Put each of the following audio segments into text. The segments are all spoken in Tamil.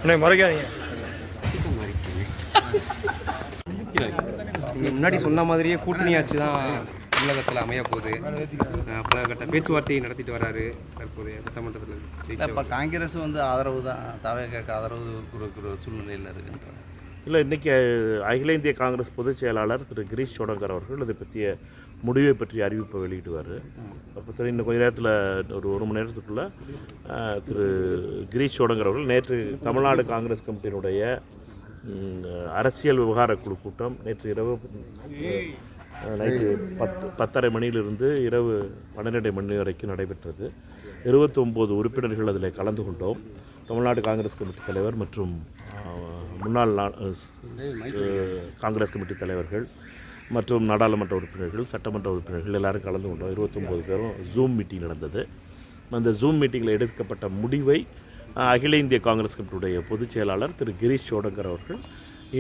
மறைக்காதீங்க. முன்னாடி சொன்ன மாதிரியே கூட்டணி ஆட்சி தான் தமிழகத்தில் அமைய போகுது. பல கட்ட பேச்சுவார்த்தையை நடத்திட்டு வராரு தற்போதைய சட்டமன்றத்தில். இப்போ காங்கிரஸ் ஆதரவு தான், தவேகாக்கு ஆதரவு கொடுக்குற சூழ்நிலையில் இருக்குன்றாங்க. இல்லை, இன்றைக்கி அகில இந்திய காங்கிரஸ் பொதுச் செயலாளர் திரு கிரீஷ் சோடங்கர் அவர்கள் இதை பற்றிய முடிவை பற்றி அறிவிப்பை வெளியிடுவார். அப்போ சரி, இன்னும் கொஞ்சம் நேரத்தில் ஒரு மணி நேரத்துக்குள்ளே திரு கிரீஷ் சோடங்கர் அவர்கள் நேற்று தமிழ்நாடு காங்கிரஸ் கமிட்டியினுடைய அரசியல் விவகார குழு கூட்டம் நேற்று இரவு நைட்டு 10:30 மணியிலிருந்து இரவு 12 மணி வரைக்கும் நடைபெற்றது. 29 உறுப்பினர்கள் அதில் கலந்து கொண்டோம். தமிழ்நாடு காங்கிரஸ் கமிட்டி தலைவர் மற்றும் முன்னாள் காங்கிரஸ் கமிட்டி தலைவர்கள் மற்றும் நாடாளுமன்ற உறுப்பினர்கள், சட்டமன்ற உறுப்பினர்கள் எல்லாரும் கலந்து கொண்டோம். 29 பேரும் ஜூம் மீட்டிங் நடந்தது. அந்த ஜூம் மீட்டிங்கில் எடுக்கப்பட்ட முடிவை அகில இந்திய காங்கிரஸ் கமிட்டியுடைய பொதுச் செயலாளர் திரு கிரீஷ் சோடங்கர் அவர்கள்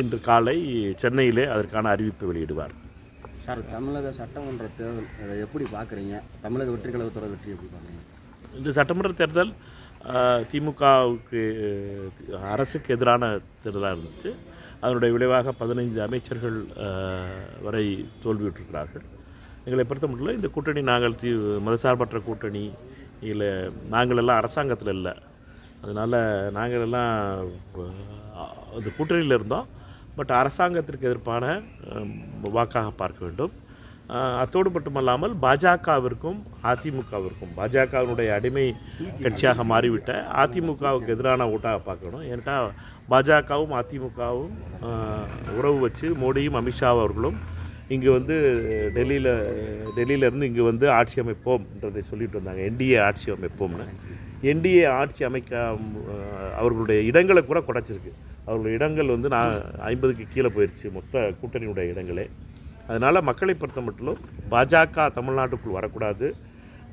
இன்று காலை சென்னையிலே அதற்கான அறிவிப்பை வெளியிடுவார். சார், தமிழக சட்டமன்ற தேர்தல் அதை எப்படி பார்க்குறீங்க? தமிழக வெற்றி கழகத்தோட வெற்றி எப்படி பார்க்குறீங்க? இந்த சட்டமன்ற தேர்தல் திமுகவுக்கு அரசுக்கு எதிரான தேர்தலாக இருந்துச்சு. அதனுடைய விளைவாக 15 அமைச்சர்கள் வரை தோல்வியுற்றிருக்கிறார்கள். எங்களை பொறுத்த மட்டும் இந்த கூட்டணி நாங்கள் மதசார்பற்ற கூட்டணி இல்லை, நாங்களெல்லாம் அரசாங்கத்தில் இல்லை. அதனால் நாங்களெல்லாம் அந்த கூட்டணியில் இருந்தோம். பட் அரசாங்கத்திற்கு எதிர்ப்பான வாக்காக பார்க்க வேண்டும். அத்தோடு மட்டுமல்லாமல் பாஜகவிற்கும் அதிமுகவிற்கும், பாஜகவினுடைய அடிமை கட்சியாக மாறிவிட்ட அதிமுகவுக்கு எதிரான ஓட்டாக பார்க்கணும். ஏன்னா பாஜகவும் அதிமுகவும் உறவு வச்சு மோடியும் அமித்ஷா அவர்களும் இங்கே டெல்லியிலேருந்து இங்கே ஆட்சி அமைப்போம்ன்றதை சொல்லிட்டு வந்தாங்க. என்டிஏ ஆட்சி அமைப்போம்னு. என்டிஏ ஆட்சி அமைக்க அவர்களுடைய இடங்களை கூட குறைச்சிருக்கு. அவர்களுடைய இடங்கள் 50க்கு கீழே போயிடுச்சு மொத்த கூட்டணியுடைய இடங்களே. அதனால் மக்களை பொறுத்த மட்டும் பாஜக தமிழ்நாட்டுக்குள் வரக்கூடாது,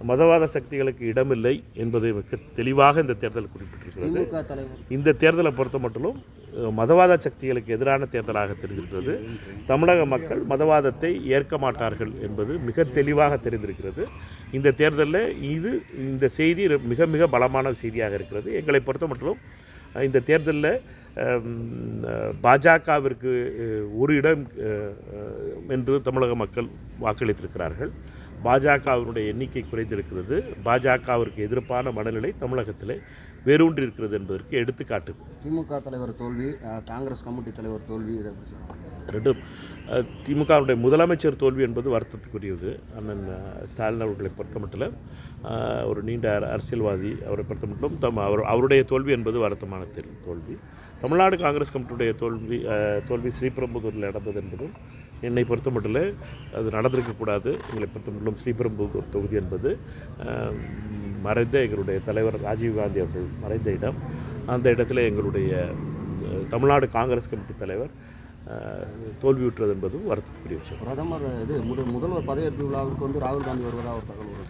மதவாத சக்திகளுக்கு இடமில்லை என்பதை மிக தெளிவாக இந்த தேர்தல் குறிப்பிட்டிருக்கிறது. இந்த தேர்தலை பொறுத்த மட்டும் மதவாத சக்திகளுக்கு எதிரான தேர்தலாக தெரிந்திருக்கிறது. தமிழக மக்கள் மதவாதத்தை ஏற்க மாட்டார்கள் என்பது மிக தெளிவாக தெரிந்திருக்கிறது. இந்த தேர்தலில் இந்த செய்தி மிக மிக பலமான செய்தியாக இருக்கிறது. எங்களை பொறுத்த மட்டும் இந்த தேர்தலில் பாஜகவிற்கு ஒரு இடம் என்று தமிழக மக்கள் வாக்களித்திருக்கிறார்கள். பாஜகவினுடைய எண்ணிக்கை குறைந்திருக்கிறது. பாஜகவிற்கு எதிர்ப்பான மனநிலை தமிழகத்தில் வேரூன்றி இருக்கிறது என்பதற்கு எடுத்துக்காட்டு. திமுக தலைவர் தோல்வி, காங்கிரஸ் கமிட்டி தலைவர் தோல்வி, ரெண்டும். திமுகவுடைய முதலமைச்சர் தோல்வி என்பது வருத்தத்துக்குரியது. அண்ணன் ஸ்டாலின் அவர்களை பொறுத்த மட்டும் ஒரு நீண்ட அரசியல்வாதி, அவரை பொறுத்த மட்டும் அவருடைய தோல்வி என்பது வருத்தமான தோல்வி. தமிழ்நாடு காங்கிரஸ் கமிட்டியுடைய தோல்வி ஸ்ரீபெரும்புதூரில் நடந்தது என்பதும் என்னை பொறுத்த மட்டும் அது நடந்திருக்கக்கூடாது. எங்களை பொறுத்த மட்டும் ஸ்ரீபெரும்புதூர் தொகுதி என்பது மறைந்த எங்களுடைய தலைவர் ராஜீவ்காந்தி அவர்கள் மறைந்த இடம். அந்த இடத்துல எங்களுடைய தமிழ்நாடு காங்கிரஸ் கமிட்டி தலைவர் தோல்வியுற்றது என்பதும் வருத்தத்துக்குரிய விஷயம். பிரதமர் முதல்வர் பதவியேற்பு விழாவிற்கு ராகுல் காந்தி வருவதாக ஒரு தகவல்.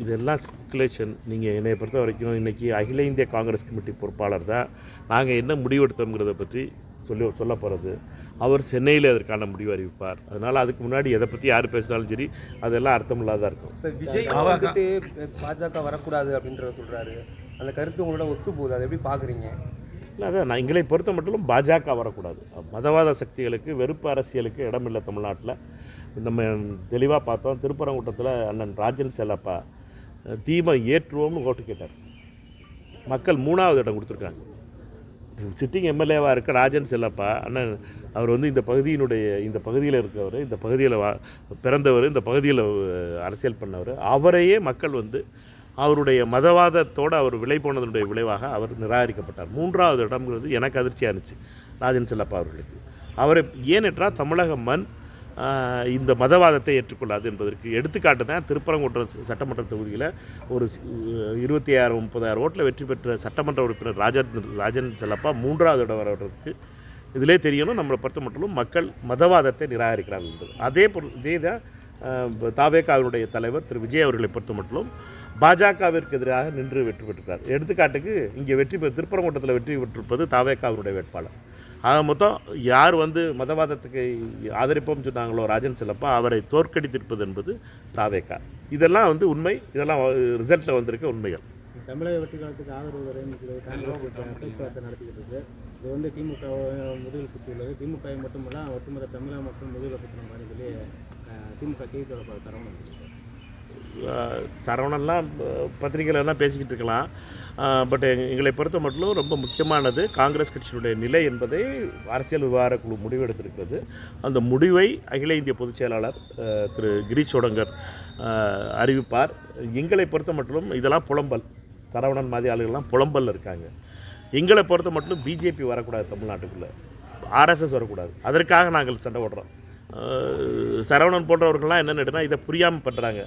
இதெல்லாம் ஸ்பெகுலேஷன். நீங்கள் என்னை பொறுத்த வரைக்கும் இன்றைக்கி அகில இந்திய காங்கிரஸ் கமிட்டி பொறுப்பாளர் தான் நாங்கள் என்ன முடிவெடுத்தோங்கிறத பற்றி சொல்ல போகிறது. அவர் சென்னையில் அதற்கான முடிவு அறிவிப்பார். அதனால் அதுக்கு முன்னாடி எதை பற்றி யார் பேசினாலும் சரி அதெல்லாம் அர்த்தமில்லாதான் இருக்கும். பாஜக வரக்கூடாது அப்படின்றத சொல்கிறாரு. அந்த கருத்து உங்களோட ஒத்து போகுது, அதை எப்படி பார்க்குறீங்க? இல்லை, அதான் நான் எங்களை பொறுத்த மட்டும் பாஜக வரக்கூடாது. மதவாத சக்திகளுக்கு, வெறுப்பு அரசியலுக்கு இடமில்லை தமிழ்நாட்டில். நம்ம தெளிவாக பார்த்தோம். திருப்பரங்குன்றத்தில் அண்ணன் ராஜன் செல்லப்பா தீபம் ஏற்றுவோம்னு ஓட்டு கேட்டார். மக்கள் 3வது இடம் கொடுத்துருக்காங்க. சிட்டிங் எம்எல்ஏவாக இருக்க ராஜன் செல்லப்பா அண்ணன் அவர் இந்த பகுதியில் இருக்கவர், இந்த பகுதியில் பிறந்தவர், இந்த பகுதியில் அரசியல் பண்ணவர். அவரையே மக்கள் அவருடைய மதவாதத்தோடு அவர் விலை போனதனுடைய விளைவாக அவர் நிராகரிக்கப்பட்டார். 3வது இடம்ங்கிறது எனக்கு அதிர்ச்சியாக இருந்துச்சு ராஜன் செல்லப்பா அவர்களுக்கு. அவரை ஏனென்றால் தமிழக மண் இந்த மதவாதத்தை ஏற்றுக்கொள்ளாது என்பதற்கு எடுத்துக்காட்டு தான் திருப்பரங்குன்றம் சட்டமன்ற தொகுதியில் ஒரு 26,000-30,000 ஓட்டில் வெற்றி பெற்ற சட்டமன்ற உறுப்பினர் ராஜன் செல்லப்பா 3வது இடம் வர்றதுக்கு இதிலே தெரியணும் நம்மளை பொறுத்த மட்டும் மக்கள் மதவாதத்தை நிராகரிக்கிறார்கள் என்பது. இதே தான் தாவேகாவினுடைய தலைவர் திரு விஜய் அவர்களை பொறுத்த மட்டும் பாஜகவிற்கு எதிராக நின்று வெற்றி பெற்றிருக்கிறார். எடுத்துக்காட்டுக்கு இங்கே திருப்பரங்குன்றத்தில் வெற்றி பெற்றிருப்பது தாவேகாவினுடைய வேட்பாளர். ஆக மொத்தம் யார் மதவாதத்துக்கு ஆதரிப்போம்னு சொன்னாங்களோ ராஜன் செல்லப்பா, அவரை தோற்கடித்திருப்பது என்பது தாவேகா. இதெல்லாம் உண்மை. இதெல்லாம் ரிசல்ட்டில் வந்திருக்க உண்மைகள். தமிழக வெற்றி காலத்துக்கு ஆதரவு தரேன்னு காங்கிரஸ் பேச்சுவார்த்தை நடத்திக்கிட்டு இருக்கு. இது வந்து திமுக முதுகில் குத்தியுள்ளது. திமுக மட்டுமல்ல ஒட்டுமொத்த தமிழக மக்கள் முதுகில் குத்துற மாதிரி சொல்லி திமுக செய்தி தொடர்பாளர் சரவணன்லாம் பத்திரிகையிலலாம் பேசிக்கிட்டு இருக்கலாம். பட் எங்களை பொறுத்த மட்டும் ரொம்ப முக்கியமானது காங்கிரஸ் கட்சியினுடைய நிலை என்பதை அரசியல் விவகார குழு முடிவெடுத்திருக்கிறது. அந்த முடிவை அகில இந்திய பொதுச் செயலாளர் திரு கிரீஷ் சோடங்கர் அறிவிப்பார். எங்களை பொறுத்த மட்டும் இதெல்லாம் புலம்பல், சரவணன் மாதிரி ஆளுகள்லாம் புலம்பல் இருக்காங்க. எங்களை பொறுத்த மட்டும் பிஜேபி வரக்கூடாது, தமிழ்நாட்டுக்குள்ளே ஆர்எஸ்எஸ் வரக்கூடாது. அதற்காக நாங்கள் சண்டை போடுறோம். சரவணன் போன்றவர்கள்லாம் என்னென்னுட்டுனா இதை புரியாமல் பண்ணுறாங்க.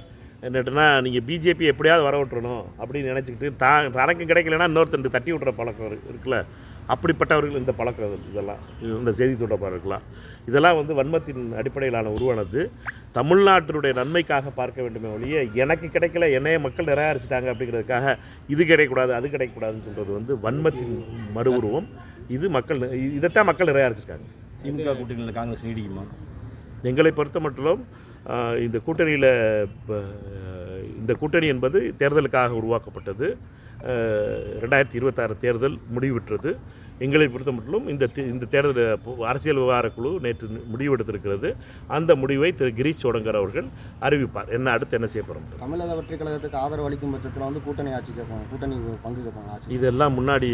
என்னட்டுனா நீங்கள் பிஜேபி எப்படியாவது வர விட்டுறணும் அப்படின்னு நினச்சிக்கிட்டு தனக்கு கிடைக்கலன்னா இன்னொருத்தருக்கு தட்டி விட்ற பழக்கம் இருக்குல்ல, அப்படிப்பட்டவர்கள் இந்த பழக்கம் இதெல்லாம் இந்த செய்தி தொடர்பாளர்கள்லாம் இதெல்லாம் வந்து வன்மத்தின் அடிப்படையிலான உருவானது. தமிழ்நாட்டினுடைய நன்மைக்காக பார்க்க வேண்டுமே ஒழிய எனக்கு கிடைக்கல, என்னைய மக்கள் நிராகரிச்சிட்டாங்க அப்படிங்கிறதுக்காக இது கிடைக்கக்கூடாது அது கிடைக்கக்கூடாதுன்னு சொல்கிறது வந்து வன்மத்தின் மறு உருவம். இது மக்கள் இதைத்தான் மக்கள் நிராகரிச்சிருக்காங்க. திமுக கூட்டணியில் காங்கிரஸ் நீடிக்குமா? எங்களை பொறுத்த மட்டும் இந்த கூட்டணியில் இந்த கூட்டணி என்பது தேர்தலுக்காக உருவாக்கப்பட்டது. 2026 தேர்தல் முடிவுற்றது. எங்களை பொறுத்த மட்டும் இந்த தேர்தல் அரசியல் விவகார குழு நேற்று முடிவெடுத்திருக்கிறது. அந்த முடிவை திரு கிரீஷ் சோடங்கர் அவர்கள் அறிவிப்பார். அடுத்து என்ன செய்ய போகிறோம். தமிழக வெற்றி கழகத்துக்கு ஆதரவு அளிக்கும் பட்சத்தில் வந்து கூட்டணி ஆட்சி கேட்பாங்க, கூட்டணி பங்கு கேட்பாங்க. இதெல்லாம் முன்னாடி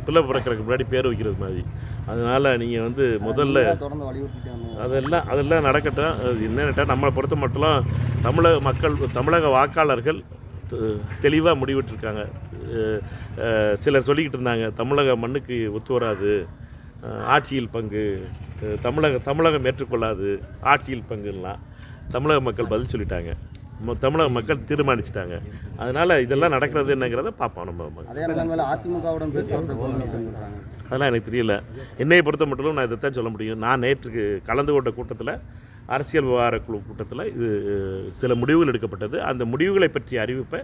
பிள்ளை பிறக்கிறதுக்கு முன்னாடி பேர் வைக்கிறது மாதிரி. அதனால் நீங்கள் வந்து முதல்ல தொடர்ந்து வலியுறுத்திட்டு அதெல்லாம் நடக்கட்டும். என்னென்ன நம்மளை பொறுத்த மட்டும் தமிழக வாக்காளர்கள் தெளிவாக முடிவிட்டிருக்காங்க. சிலர் சொல்லிக்கிட்டு இருந்தாங்க தமிழக மண்ணுக்கு ஒத்து வராது ஆட்சியில் பங்கு, தமிழகம் ஏற்றுக்கொள்ளாது ஆட்சியில் பங்குலாம் தமிழக மக்கள் பதில் சொல்லிட்டாங்க. தமிழக மக்கள் தீர்மானிச்சிட்டாங்க. அதனால் இதெல்லாம் நடக்கிறது என்னங்கிறத பார்ப்போம். நம்ம அதிமுகவுடன் அதெல்லாம் எனக்கு தெரியல. என்னையை பொறுத்த மட்டும் நான் இதைத்தான் சொல்ல முடியும். நான் நேற்றுக்கு கலந்து கொண்ட கூட்டத்தில் அரசியல் விவகார குழு கூட்டத்தில் இது சில முடிவுகள் எடுக்கப்பட்டது. அந்த முடிவுகளை பற்றிய அறிவிப்பை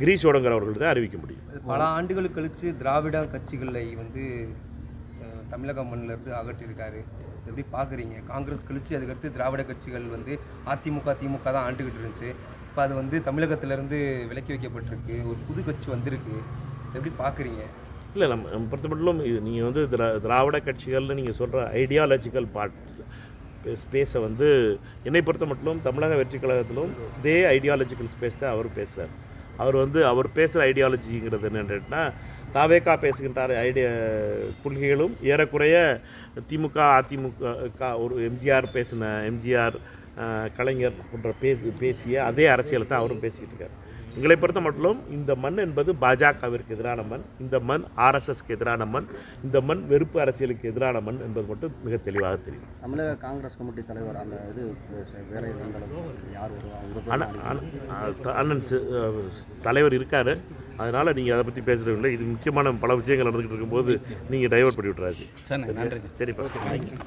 கிரீஷ் சோடங்கர் அவர்கள் தான் அறிவிக்க முடியும். பல ஆண்டுகள் கழித்து திராவிட கட்சிகளை வந்து தமிழக மண்ணிலிருந்து அகற்றியிருக்காரு. எப்படி பார்க்குறீங்க? காங்கிரஸ் கழித்து அதுக்கடுத்து திராவிட கட்சிகள் வந்து அதிமுக திமுக தான் ஆண்டுகிட்டு இருந்துச்சு. இப்போ அது வந்து தமிழகத்திலேருந்து விலக்கி வைக்கப்பட்டிருக்கு, ஒரு புது கட்சி வந்திருக்கு. எப்படி பார்க்குறீங்க? இல்லை, நம்ம பொறுத்த மட்டும் நீங்கள் வந்து திராவிட கட்சிகள்னு நீங்கள் சொல்கிற ஐடியாலஜிக்கல் ஸ்பேஸை வந்து என்னை பொறுத்த மட்டும் தமிழக வெற்றி கழகத்திலும் இதே ஐடியாலஜிக்கல் ஸ்பேஸ் தான் அவர் பேசுகிறார். அவர் பேசுகிற ஐடியாலஜிங்கிறது என்னென்னா தாவேக்கா பேசுகின்ற கொள்கைகளும் ஏறக்குறைய திமுக அதிமுக ஒரு எம்ஜிஆர் கலைஞர் போன்ற பேசிய அதே அரசியலை தான் அவரும் பேசிக்கிட்டு இருக்கார். எங்களை பொறுத்த மட்டும் இந்த மண் என்பது பாஜகவிற்கு எதிரான மண், இந்த மண் ஆர்எஸ்எஸ்க்கு எதிரான மண், இந்த மண் வெறுப்பு அரசியலுக்கு எதிரான மண் என்பது மட்டும் மிக தெளிவாக தெரியும். தமிழக காங்கிரஸ் கமிட்டி தலைவர் அந்த இது வேலை அண்ணன் தலைவர் இருக்கார். அதனால் நீங்கள் அதை பற்றி பேசுகிறீங்களே, இது முக்கியமான பல விஷயங்கள் நடந்துகிட்டு இருக்கும்போது நீங்கள் டைவர்ட் பண்ணி விட்றாரு. நன்றி. சரிப்பா, தேங்க்யூ.